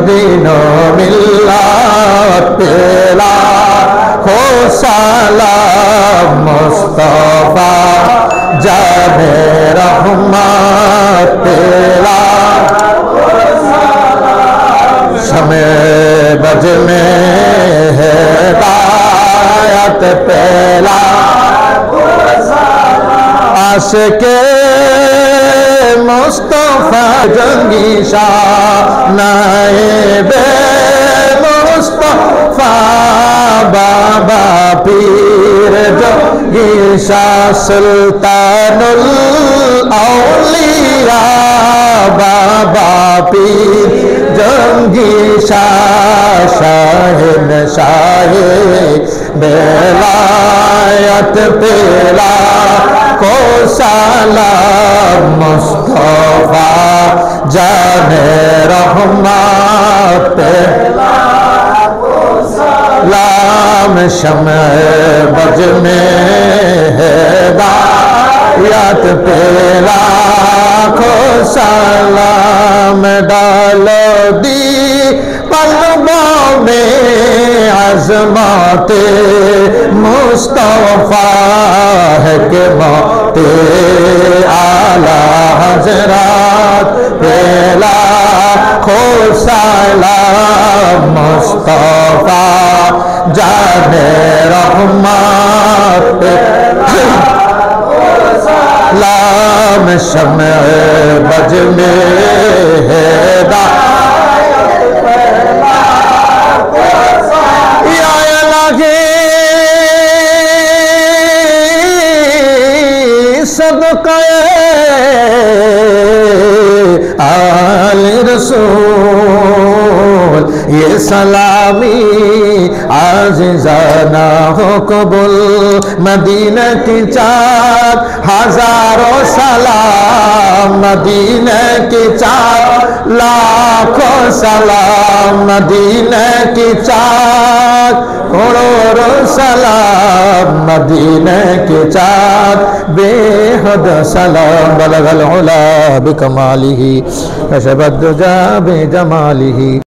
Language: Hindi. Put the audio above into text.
दीनो मिल्लत पेला खो सलाम मुस्तफा जाने रहमत पेला शमे बज में हिदायत पेला आशिके मुस्तफा जंगी शाह नाएबे मुस्तफा बाबा पीर जंगी शाह सुल्तानुल औलिया बाबा पीर जंगी शाह शाहिन शाहे बेलायत पेला को सलाम मुस्तफा जाने रहमत पेला सलाम शमे बज में हिदायत पेला को सलाम डालो दी पलकों में अज़मते मुस्तफा है के मौते आला हज़रात पेला खो सलाम मुस्तफा जाने रहमत सलाम शमे बज में हिदायत पेला या इलाही सदक़े आले रसूल ये सलामी आज़िज़ाना हो कबूल मदीना की चार हजारों सलाम मदीना की चार लाखों सलाम मदीना की चार करोड़ों सलाम मदीना की चार बेहद सलाम बलगल उला बिकमालिही कशबद दुजा बेजमालिही।